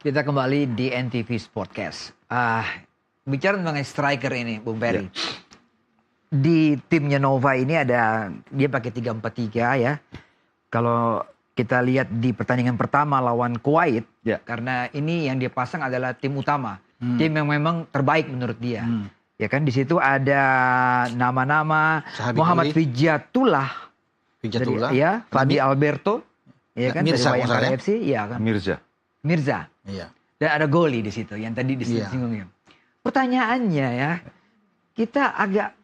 Kita kembali di NTV Sportcast. Bicara mengenai striker ini, Bung Peri. Di timnya Nova ini dia pakai 3-4-3 ya. Kalau kita lihat di pertandingan pertama lawan Kuwait, karena ini yang dia pasang adalah tim utama. Tim yang memang terbaik menurut dia. Ya kan, di situ ada nama-nama Muhammad Fijatullah. Ya, Fadi Alberto. Ya kan, Mirza, dari Bayangkara FC, ya kan. Mirza. Iya. Dan ada Goli di situ yang tadi disinggung. Pertanyaannya ya, kita agak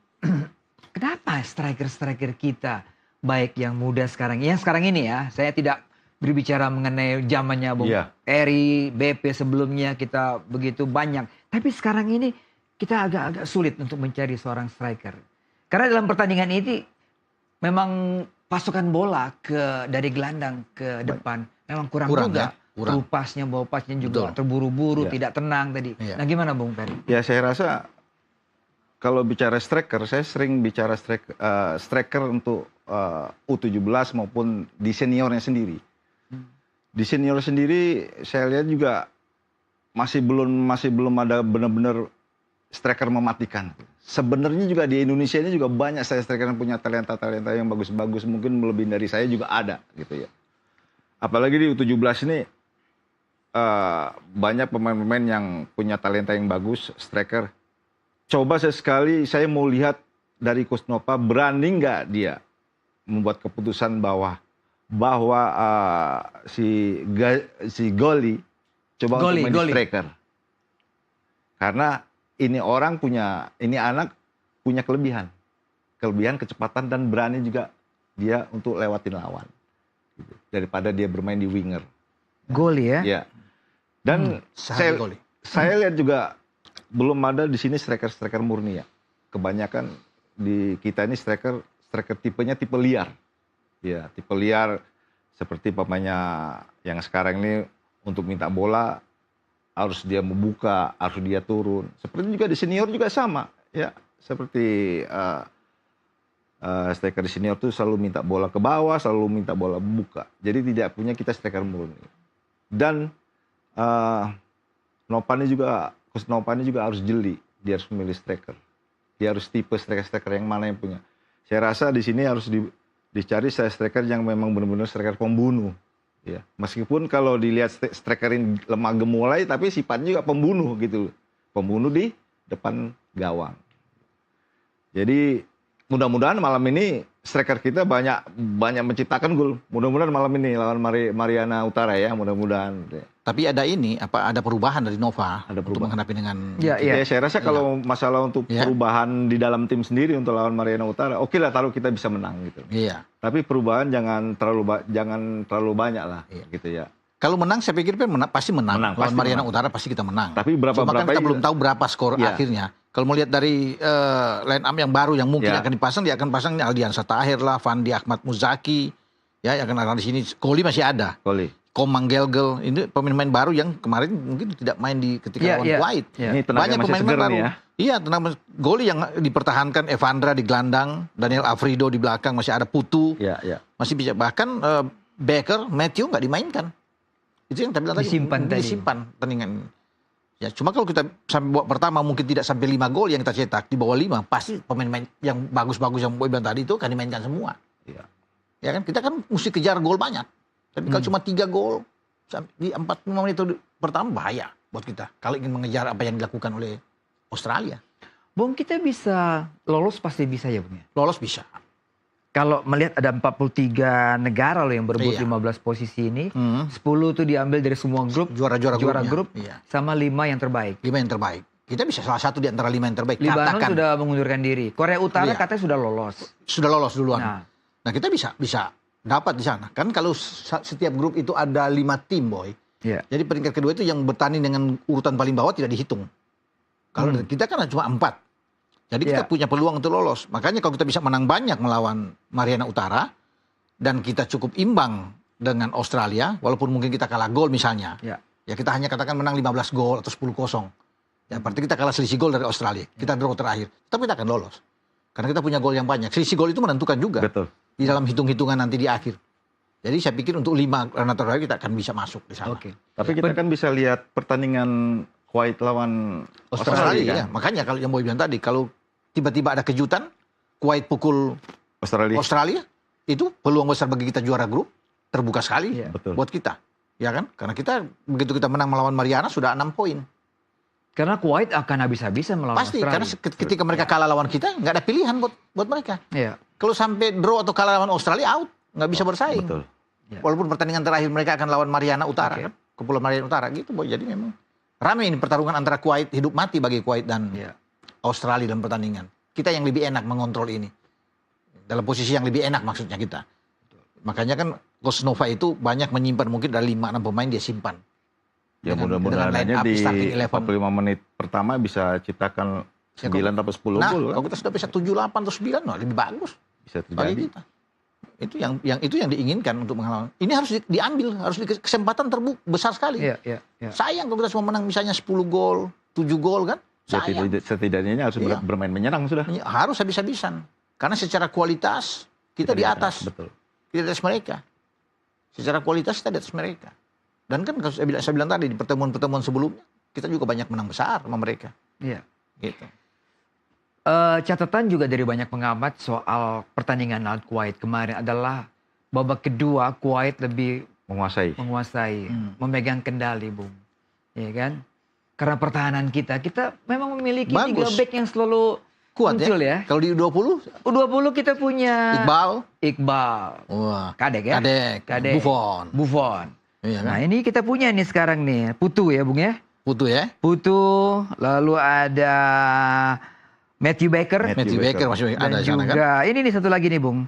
kenapa striker-striker kita baik yang muda sekarang, yang sekarang ini ya, saya tidak berbicara mengenai zamannya Bung Eri, BP sebelumnya kita begitu banyak, tapi sekarang ini kita agak-agak sulit untuk mencari seorang striker. Karena dalam pertandingan ini memang pasukan bola dari gelandang ke depan memang kurang juga. Pasnya, bawa pasnya juga terburu-buru, tidak tenang tadi. Nah gimana Bung Peri? Ya saya rasa kalau bicara striker, saya sering bicara striker untuk U17 maupun di seniornya sendiri. Di senior sendiri saya lihat juga masih belum ada benar-benar striker mematikan. Sebenarnya juga di Indonesia ini juga banyak striker yang punya talenta-talenta yang bagus-bagus, mungkin melebihi dari saya juga ada gitu ya. Apalagi di U17 ini banyak pemain-pemain yang punya talenta yang bagus, striker. Coba sesekali saya mau lihat dari Coach Nova berani nggak dia membuat keputusan bahwa si Goli coba untuk main striker. Karena ini anak punya kelebihan kecepatan dan berani juga dia untuk lewatin lawan gitu. Daripada dia bermain di winger. Goli ya? Ya. Dan saya lihat juga belum ada di sini striker murni ya. Kebanyakan di kita ini striker tipenya tipe liar. Ya, tipe liar seperti pemainnya yang sekarang ini untuk minta bola harus dia membuka, harus dia turun. Seperti juga di senior juga sama ya. Seperti striker di senior tuh selalu minta bola ke bawah, selalu minta bola buka. Jadi tidak punya kita striker murni. Dan Coach Nova ini juga harus jeli, dia harus memilih striker. Dia harus tipe striker yang mana yang punya. Saya rasa di sini harus dicari striker yang memang benar-benar striker pembunuh. Ya. Meskipun kalau dilihat striker ini lemah gemulai, tapi sifatnya juga pembunuh gitu. Pembunuh di depan gawang. Jadi mudah-mudahan malam ini striker kita banyak menciptakan gol. Mudah-mudahan malam ini lawan Mariana Utara ya, mudah-mudahan. Tapi ada perubahan dari Nova untuk menghadapi dengan saya rasa kalau masalah untuk perubahan di dalam tim sendiri untuk lawan Mariana Utara, oke lah taruh kita bisa menang gitu. Iya. Tapi perubahan jangan terlalu banyak lah gitu ya. Kalau menang saya pikir pasti menang. Lawan Mariana Utara pasti kita menang. Tapi Cuma kan kita belum tahu berapa skor akhirnya. Kalau melihat dari line up yang baru yang mungkin akan dipasang, dia akan pasang Aldiansa Tahir lah, Fandi Ahmad Muzaki, ya yang akan ada di sini. Goli masih ada. Komang Gelgel, ini pemain-pemain baru yang kemarin mungkin tidak main ketika lawan Kuwait. Ini banyak pemain baru. Ya. Iya, tenaga Goli yang dipertahankan, Evandra di gelandang, Daniel Afrido di belakang, masih ada Putu, masih bisa bahkan Becker, Matthew nggak dimainkan. Itu yang bilang tadi disimpan pertandingan. Ya, cuma kalau kita sampai babak pertama mungkin tidak sampai 5 gol yang kita cetak, di bawah 5 pasti pemain-pemain yang bagus-bagus yang Boy bilang tadi itu akan dimainkan semua. Ya kan, kita kan mesti kejar gol banyak. Tapi kalau cuma 3 gol di 45 menit pertama bahaya buat kita. Kalau ingin mengejar apa yang dilakukan oleh Australia. Bung, kita bisa lolos pasti bisa ya Bung ya? Lolos bisa. Kalau melihat ada 43 negara loh yang berebut 15 posisi ini, 10 tuh diambil dari semua grup, juara grup, sama 5 yang terbaik. 5 yang terbaik. Kita bisa salah satu di antara 5 yang terbaik. Libanon sudah mengundurkan diri. Korea Utara katanya sudah lolos. Sudah lolos duluan. Nah kita bisa dapat di sana. Kan kalau setiap grup itu ada 5 tim, Boy. Jadi peringkat kedua itu yang bertanding dengan urutan paling bawah tidak dihitung. Kalau kita kan cuma 4. Jadi kita punya peluang untuk lolos. Makanya kalau kita bisa menang banyak melawan Mariana Utara, dan kita cukup imbang dengan Australia, walaupun mungkin kita kalah gol misalnya, ya kita hanya katakan menang 15 gol atau 10-0. Ya berarti kita kalah selisih gol dari Australia. Kita draw terakhir. Tapi kita akan lolos. Karena kita punya gol yang banyak. Selisih gol itu menentukan juga. Betul. Di dalam hitung-hitungan nanti di akhir. Jadi saya pikir untuk 5 natural kita akan bisa masuk di sana. Oke. Tapi kita kan bisa lihat pertandingan Kuwait lawan Australia kan? ya. Makanya kalau yang Boy bilang tadi, kalau tiba-tiba ada kejutan, Kuwait pukul Australia, itu peluang besar bagi kita juara grup, terbuka sekali Betul. buat kita. Ya kan? Karena kita, begitu kita menang melawan Mariana, sudah 6 poin. Karena Kuwait akan habis-habisan melawan Pasti, Australia. karena ketika mereka kalah lawan kita, nggak ada pilihan buat mereka. Iya. Kalau sampai draw atau kalah lawan Australia, out. Nggak bisa bersaing. Betul. Ya. Walaupun pertandingan terakhir mereka akan lawan Mariana Utara, kan? Kepulauan Mariana Utara gitu, Boy. Jadi memang ramai ini pertarungan antara Kuwait, hidup mati bagi Kuwait dan Australia dalam pertandingan. Kita yang lebih enak mengontrol ini. Dalam posisi yang lebih enak maksudnya kita. Makanya kan Coach Nova itu banyak menyimpan, mungkin dari 5-6 pemain dia simpan. Ya Dengan mudah-mudahan line aja up, di starting 11. 45 menit pertama bisa ciptakan 9 atau 10 Nah, gol. kalau kita sudah bisa 7, 8 atau 9, nah, lebih bagus Bisa bagi terjadi. kita. Itu yang diinginkan untuk mengalami. Ini harus diambil, harus kesempatan besar sekali. Iya. Sayang kalau kita cuma menang misalnya 10 gol, 7 gol kan? Ya, Sayang. setidaknya harus bermain menyerang sudah. Harus habis-habisan. Karena secara kualitas kita di atas. Betul. Kita di atas mereka. Secara kualitas kita di atas mereka. Dan kan saya bilang tadi di pertemuan-pertemuan sebelumnya, kita juga banyak menang besar sama mereka. Iya. Gitu. Catatan juga dari banyak pengamat soal pertandingan lawan Kuwait kemarin adalah babak kedua Kuwait lebih Menguasai. memegang kendali, Bung. Ya kan? Karena pertahanan kita memang memiliki Bagus. 3 back yang selalu Kuat muncul ya. Kalau di U20, U20 kita punya Iqbal. wah, Kadek ya. Kadek. Buffon. Iya kan? Nah, ini kita punya nih sekarang nih, Putu ya, Bung ya. Putu ya. Putu, lalu ada Matthew Baker. Matthew Baker masih Dan ada di sana kan. juga ini nih satu lagi nih, Bung.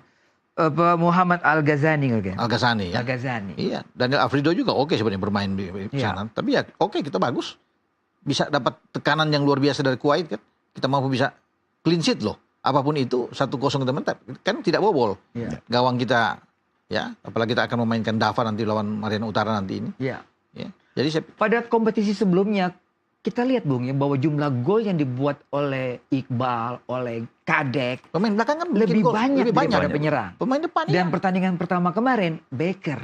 Muhammad Al-Ghazani. Al-Ghazani ya. Al-Ghazani. Iya, Daniel Afrido juga oke sebenarnya bermain di sana. Tapi ya oke, kita bagus. Bisa dapat tekanan yang luar biasa dari Kuwait kan. Kita mampu bisa clean sheet loh. Apapun itu 1-0 kita menang kan tidak bobol. Iya. Gawang kita ya, apalagi kita akan memainkan Dava nanti lawan Mariana Utara nanti ini. Iya. Ya. Jadi Pada kompetisi sebelumnya kita lihat, Bung, ya, bahwa jumlah gol yang dibuat oleh Iqbal, oleh Kadek pemain belakang kan lebih gol, banyak daripada ya. penyerang. Pemain depan Dan pertandingan pertama kemarin Baker,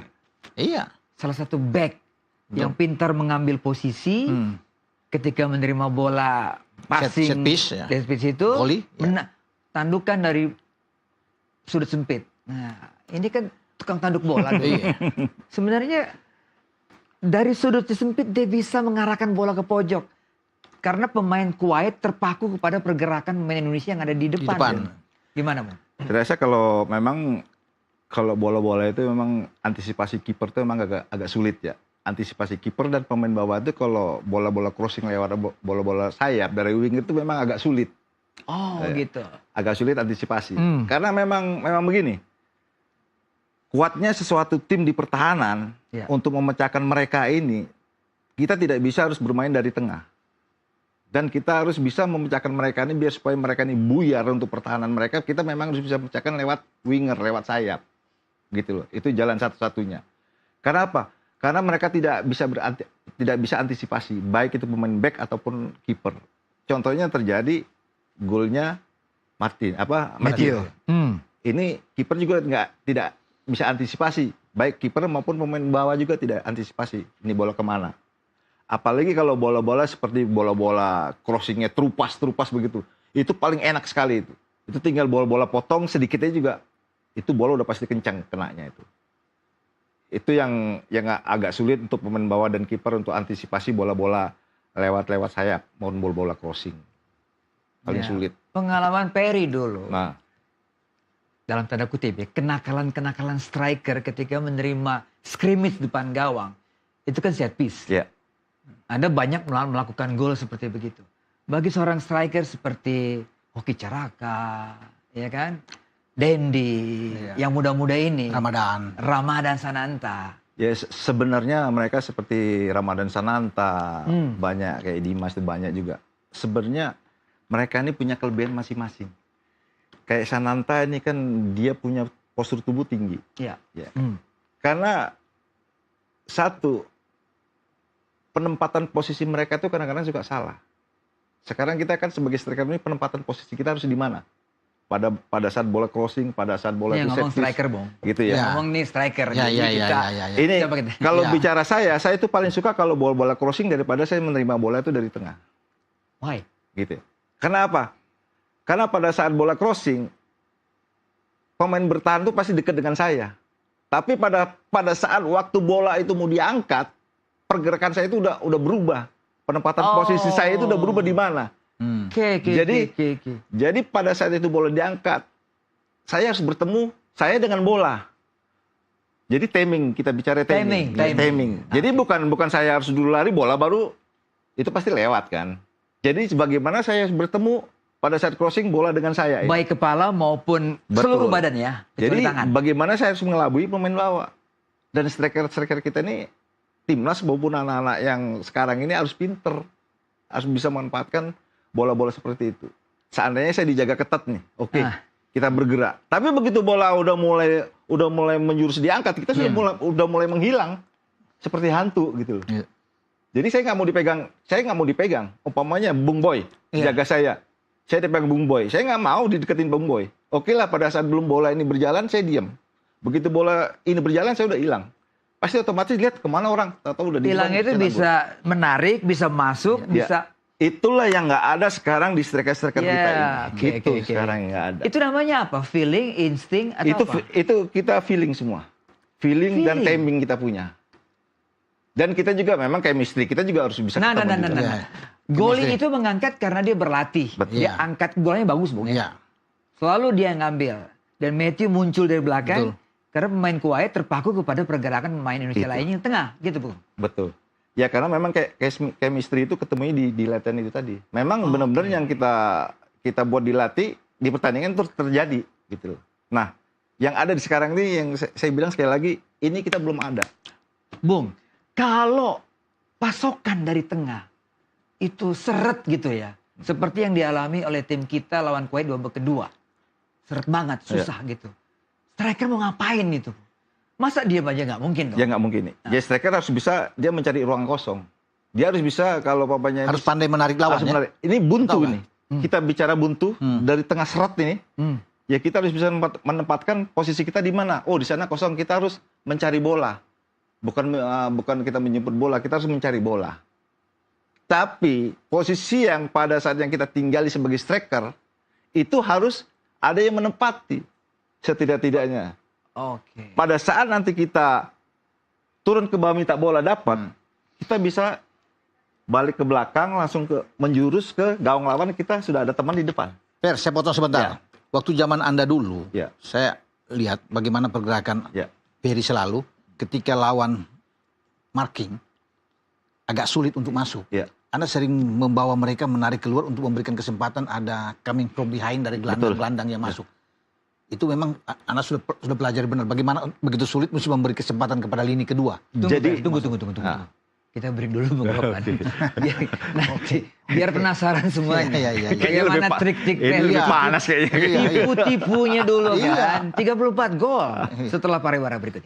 iya. salah satu back yang pintar mengambil posisi ketika menerima bola passing set piece, ya. set piece itu Volley, ya. tandukan dari sudut sempit. Nah, ini kan tukang tanduk bola. Iya. Sebenarnya dari sudut sempit dia bisa mengarahkan bola ke pojok. Karena pemain Kuwait terpaku kepada pergerakan pemain Indonesia yang ada di depan. Gimana, Bang? Saya rasa kalau bola-bola itu memang antisipasi kiper itu memang agak sulit ya. Antisipasi kiper dan pemain bawah itu kalau bola-bola crossing lewat bola-bola sayap dari wing itu memang agak sulit. Oh, gitu. Agak sulit antisipasi. Karena memang begini. Kuatnya sesuatu tim di pertahanan untuk memecahkan mereka ini, kita tidak bisa harus bermain dari tengah. Dan kita harus bisa memecahkan mereka ini biar supaya mereka ini buyar untuk pertahanan mereka, kita memang harus bisa memecahkan lewat winger, lewat sayap. Gitu loh. Itu jalan satu-satunya. Karena apa? Karena mereka tidak bisa antisipasi, baik itu pemain back ataupun kiper. Contohnya terjadi golnya Matthew. Ini kiper juga tidak bisa antisipasi, baik kiper maupun pemain bawah juga tidak antisipasi ini bola kemana. Apalagi kalau bola-bola seperti bola-bola crossingnya terupas begitu, itu paling enak sekali itu. Itu tinggal bola-bola potong sedikitnya juga, itu bola udah pasti kencang kenanya itu. Itu yang agak sulit untuk pemain bawah dan kiper untuk antisipasi bola-bola lewat sayap maupun bola-bola crossing. Paling sulit. Pengalaman Perry dulu. Nah, dalam tanda kutip ya, kenakalan striker ketika menerima scrimmage depan gawang. Itu kan set piece. ya. Anda banyak melakukan gol seperti begitu. Bagi seorang striker seperti Hoki Caraka, ya kan? Dendi, yang muda-muda ini. Ramadan Sananta. Ya sebenarnya mereka seperti Ramadan Sananta, banyak kayak Dimas itu banyak juga. Sebenarnya mereka ini punya kelebihan masing-masing. Kayak Sananta ini kan dia punya postur tubuh tinggi. Iya. Ya. Karena satu, penempatan posisi mereka itu kadang-kadang juga salah. Sekarang kita kan sebagai striker ini penempatan posisi kita harus di mana? pada saat bola crossing, pada saat bola itu set ngomong piece, striker, Bung. gitu ya. Ngomong nih striker. Ya, Jadi ya, kita, ya. Ini kalau Ya. bicara saya itu paling suka kalau bola crossing daripada saya menerima bola itu dari tengah. Why? Gitu. Kenapa? Karena pada saat bola crossing, pemain bertahan tuh pasti dekat dengan saya. Tapi pada saat waktu bola itu mau diangkat, pergerakan saya itu udah berubah. Penempatan posisi saya itu udah berubah di mana. Jadi pada saat itu bola diangkat, saya harus bertemu saya dengan bola. Jadi timing, kita bicara timing. Jadi bukan saya harus dulu lari, bola baru itu pasti lewat kan. Jadi bagaimana saya harus bertemu pada saat crossing bola dengan saya. Baik kepala maupun seluruh badan ya. Jadi tangan. bagaimana saya harus mengelabui pemain lawan. Dan striker kita ini timnas maupun anak-anak yang sekarang ini harus pinter. Harus bisa memanfaatkan bola-bola seperti itu. Seandainya saya dijaga ketat nih, oke, kita bergerak. Tapi begitu bola udah mulai menjurus diangkat, kita udah mulai menghilang seperti hantu gitu. Jadi saya nggak mau dipegang. Umpamanya Bung Boy jaga saya dipegang Bung Boy. Saya nggak mau dideketin Bung Boy. Oke lah, pada saat belum bola ini berjalan saya diam. Begitu bola ini berjalan saya udah hilang. Pasti otomatis lihat kemana orang. Tahu udah hilang itu bisa menarik, bisa masuk, bisa. Itulah yang nggak ada sekarang di striker-striker kita ini. Sekarang nggak ada. Itu namanya apa? Feeling, insting, atau apa? Itu kita feeling semua. Feeling dan timing kita punya. Dan kita juga memang chemistry. Kita juga harus bisa ketemu juga. Goli itu mengangkat karena dia berlatih. Betul. Dia angkat golnya bagus, Bung. Iya. Selalu dia ngambil. Dan Matthew muncul dari belakang. Karena pemain Kuwait terpaku kepada pergerakan pemain Indonesia lainnya yang tengah. Gitu, Bung. Betul. Ya karena memang chemistry itu ketemunya di latihan itu tadi. Memang benar-benar yang kita buat dilatih di pertandingan terus terjadi gitu loh. Nah, yang ada di sekarang ini yang saya bilang sekali lagi, ini kita belum ada. Bung, kalau pasokan dari tengah itu seret gitu ya. Seperti yang dialami oleh tim kita lawan Kuwait babak kedua. Seret banget, susah gitu. Striker mau ngapain itu? Masa diam aja nggak mungkin dong? Ya nggak mungkin. Ya striker harus bisa dia mencari ruang kosong. Dia harus bisa kalau papanya harus pandai menarik lawan. Ini buntu nih. Kita bicara buntu dari tengah serat ini. Ya kita harus bisa menempatkan posisi kita di mana. Oh di sana kosong, kita harus mencari bola. Bukan kita menjemput bola, kita harus mencari bola. Tapi posisi yang pada saat yang kita tinggali sebagai striker itu harus ada yang menempati setidak-tidaknya. Pada saat nanti kita turun ke bawah minta bola dapat, kita bisa balik ke belakang langsung menjurus ke gawang lawan, kita sudah ada teman di depan. Per, saya potong sebentar. Waktu zaman Anda dulu, saya lihat bagaimana pergerakan Peri selalu ketika lawan marking agak sulit untuk masuk. Anda sering membawa mereka menarik keluar untuk memberikan kesempatan ada coming from behind dari gelandang-gelandang yang masuk. Itu memang Anda sudah pelajari benar bagaimana begitu sulit mesti memberi kesempatan kepada lini kedua. Tunggu. Kita break dulu Bung Ropan. Biar penasaran semuanya. Bagaimana trik-trik Ini lebih panas kayaknya. Tipu-tipunya dulu kan. 34 gol setelah pariwara berikut ini.